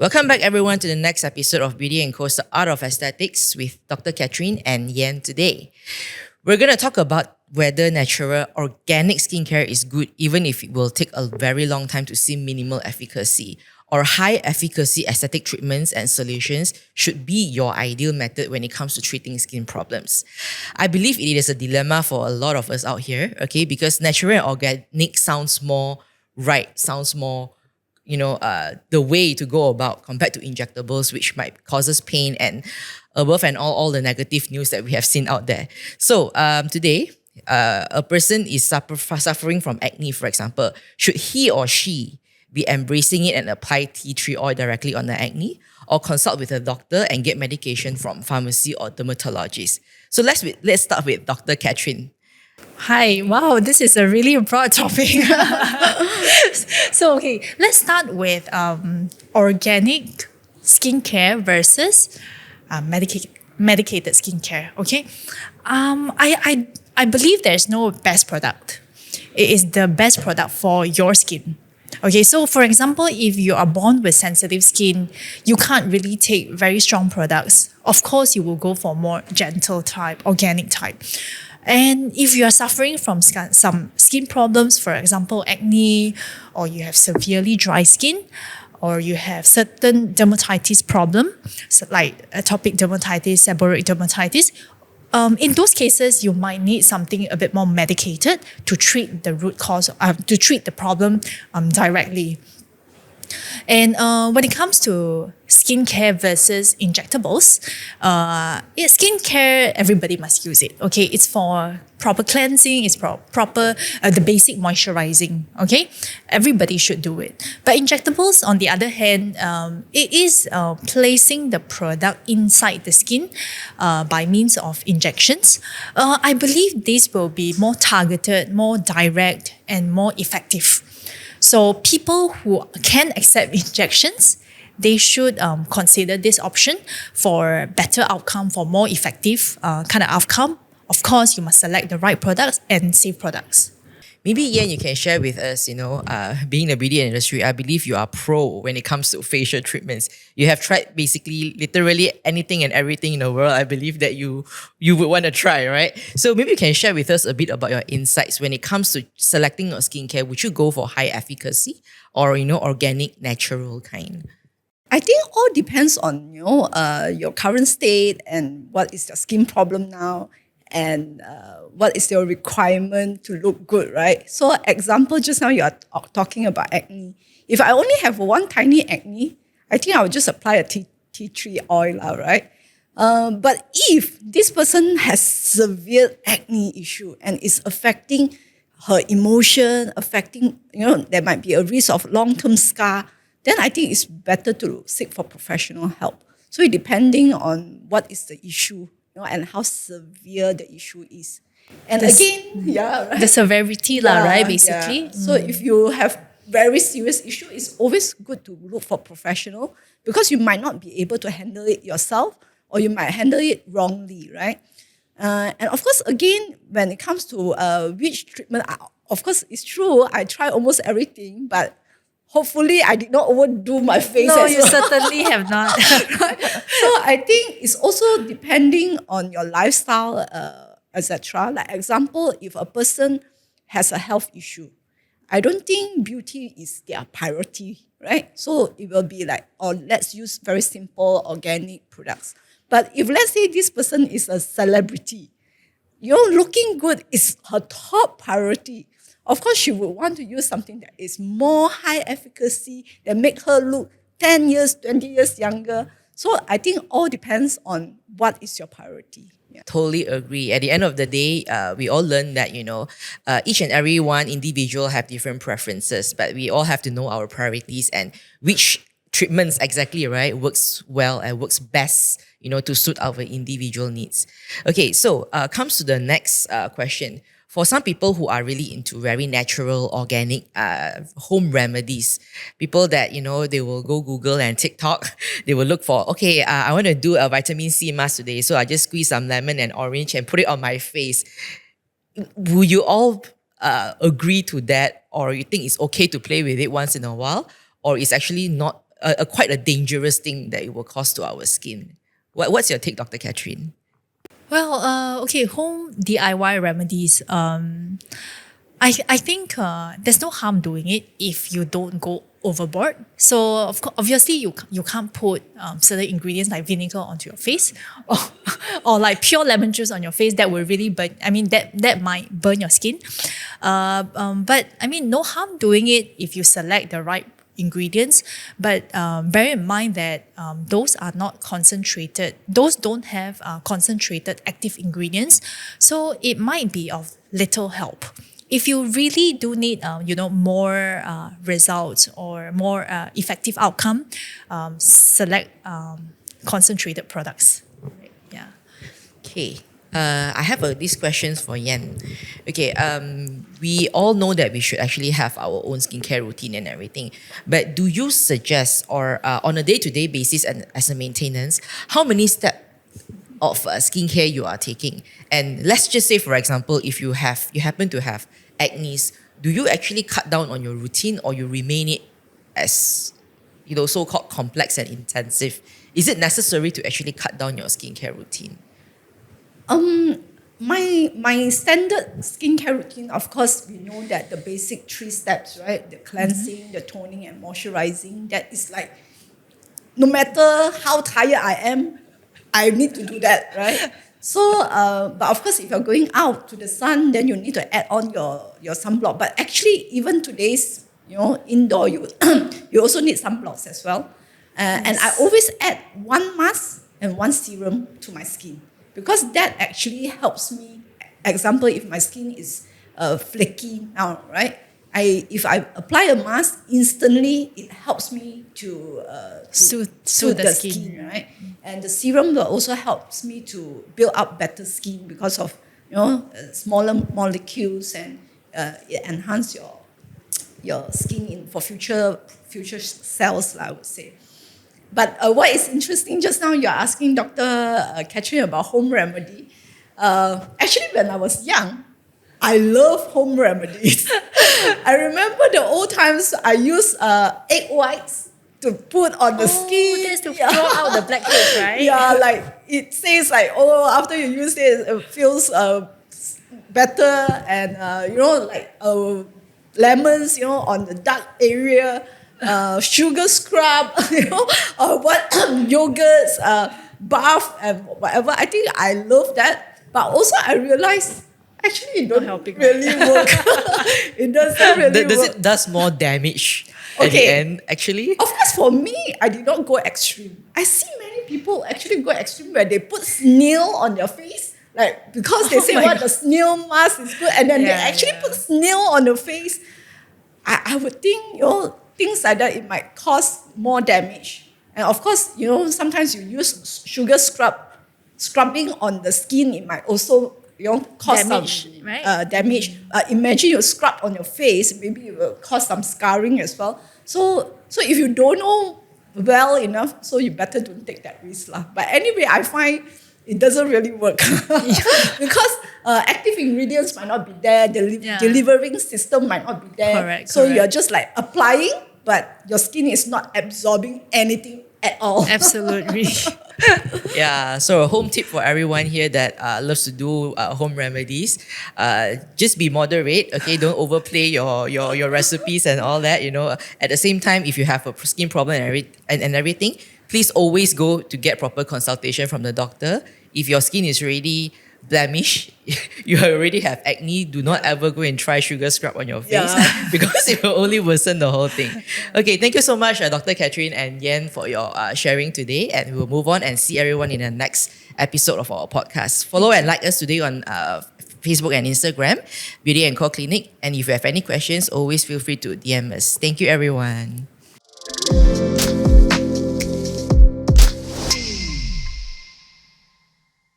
Welcome back, everyone, to the next episode of Beauty & Co.'s The Art of Aesthetics with Dr. Catherine and Yen today. We're going to talk about whether natural, organic skincare is good even if it will take a very long time to see minimal efficacy, or high efficacy aesthetic treatments and solutions should be your ideal method when it comes to treating skin problems. I believe it is a dilemma for a lot of us out here, okay, because natural and organic sounds more right, sounds more the way to go about compared to injectables, which might causes pain and above and all the negative news that we have seen out there. So today, a person is suffering from acne, for example. Should he or she be embracing it and apply tea tree oil directly on the acne, or consult with a doctor and get medication from pharmacy or dermatologist? So let's start with Dr. Catherine. Hi, wow, this is a really broad topic. So, okay, let's start with organic skincare versus medicated skincare, okay? I believe there's no best product. It is the best product for your skin. Okay, so for example, if you are born with sensitive skin, you can't really take very strong products. Of course, you will go for more gentle type, organic type. And if you are suffering from some skin problems, for example, acne, or you have severely dry skin, or you have certain dermatitis problem, so like atopic dermatitis, seborrheic dermatitis, in those cases, you might need something a bit more medicated to treat the root cause, to treat the problem directly. And when it comes to skincare versus injectables, skincare, everybody must use it, okay? It's for proper cleansing, it's for proper, the basic moisturizing, okay? Everybody should do it. But injectables, on the other hand, it is placing the product inside the skin by means of injections. I believe this will be more targeted, more direct, and more effective. So people who can accept injections, they should consider this option for better outcome, for more effective kind of outcome. Of course, you must select the right products and safe products. Maybe, Yen, you can share with us, being in the beauty industry, I believe you are pro when it comes to facial treatments. You have tried basically literally anything and everything in the world. I believe that you would want to try, right? So maybe you can share with us a bit about your insights when it comes to selecting your skincare. Would you go for high efficacy or, organic, natural kind? I think all depends on, your current state and what is your skin problem now, and what is your requirement to look good, right? So example, just now you are talking about acne. If I only have one tiny acne, I think I would just apply a tea tree oil, right? But if this person has severe acne issue and is affecting her emotion, there might be a risk of long-term scar, then I think it's better to seek for professional help. So depending on what is the issue, and how severe the issue is. And the severity, right, basically. Yeah. So if you have very serious issue, it's always good to look for professional, because you might not be able to handle it yourself, or you might handle it wrongly, right? And of course, again, when it comes to which treatment, of course, it's true, I try almost everything, but hopefully, I did not overdo my face. No, you certainly have not. Right? So I think it's also depending on your lifestyle, etc. Like example, if a person has a health issue, I don't think beauty is their priority, right? So it will be like, let's use very simple organic products. But if let's say this person is a celebrity, looking good is her top priority. Of course, she would want to use something that is more high efficacy, that make her look 10 years, 20 years younger. So I think all depends on what is your priority. Yeah. Totally agree. At the end of the day, we all learn that, each and every one individual have different preferences, but we all have to know our priorities and which treatments exactly, right, works well and works best, to suit our individual needs. Okay, so comes to the next question. For some people who are really into very natural, organic home remedies, people that, they will go Google and TikTok, they will look for, I want to do a vitamin C mask today, so I just squeeze some lemon and orange and put it on my face. Will you all agree to that, or you think it's okay to play with it once in a while, or it's actually not quite a dangerous thing that it will cause to our skin. What's your take, Dr. Catherine? Well, okay, home DIY remedies. I think there's no harm doing it if you don't go overboard. So obviously you can't put certain ingredients like vinegar onto your face, or like pure lemon juice on your face. That will really burn. I mean that might burn your skin. But I mean no harm doing it if you select the right ingredients. But bear in mind that those are not concentrated. Those don't have concentrated active ingredients. So it might be of little help. If you really do need, more results or more effective outcome, select concentrated products. Yeah. Okay. I have these questions for Yen. Okay. We all know that we should actually have our own skincare routine and everything. But do you suggest, or on a day-to-day basis and as a maintenance, how many steps of skincare you are taking? And let's just say, for example, if you happen to have acne, do you actually cut down on your routine, or you remain it as so-called complex and intensive? Is it necessary to actually cut down your skincare routine? My standard skincare routine, of course, we know that the basic 3 steps, right? The cleansing, the toning, and moisturizing. That is like, no matter how tired I am, I need to do that, right? So, but of course, if you're going out to the sun, then you need to add on your sunblock. But actually, even today's, indoor, you also need sunblocks as well. And I always add 1 mask and 1 serum to my skin, because that actually helps me. Example, if my skin is flaky now, right? If I apply a mask, instantly it helps me to soothe the skin, right? And the serum also helps me to build up better skin because of smaller molecules, and it enhance your skin for future cells, I would say. But what is interesting, just now you're asking Dr. Catherine about home remedy. Actually, when I was young, I love home remedies. I remember the old times I used egg whites to put on the skin. That's to draw out the blackheads, right? Yeah, like it says like, after you use it, it feels better, and lemons, on the dark area. Sugar scrub, or what yogurts, bath, and whatever. I think I love that. But also I realized actually it don't really work. It doesn't really work. It does more damage at the end, actually? Of course, for me, I did not go extreme. I see many people actually go extreme where they put snail on their face, like because they say the snail mask is good, and then they actually put snail on the face. I would think, things like that, it might cause more damage. And of course, sometimes you use sugar scrubbing on the skin, it might also cause damage, some right? damage. Imagine you scrub on your face, maybe it will cause some scarring as well. So if you don't know well enough, so you better don't take that risk. But anyway, I find it doesn't really work because active ingredients might not be there, the delivering system might not be there. Correct. You're just like applying, but your skin is not absorbing anything at all. Absolutely. Yeah, so a home tip for everyone here that loves to do home remedies. Just be moderate, okay? Don't overplay your recipes and all that, At the same time, if you have a skin problem and everything, please always go to get proper consultation from the doctor. If your skin is already blemish, you already have acne, do not ever go and try sugar scrub on your face because it will only worsen the whole thing. Okay, thank you so much, Dr. Catherine and Yen, for your sharing today, and we'll move on and see everyone in the next episode of our podcast. Follow and like us today on Facebook and Instagram, Beauty & Co Clinic, and if you have any questions, always feel free to DM us. Thank you, everyone.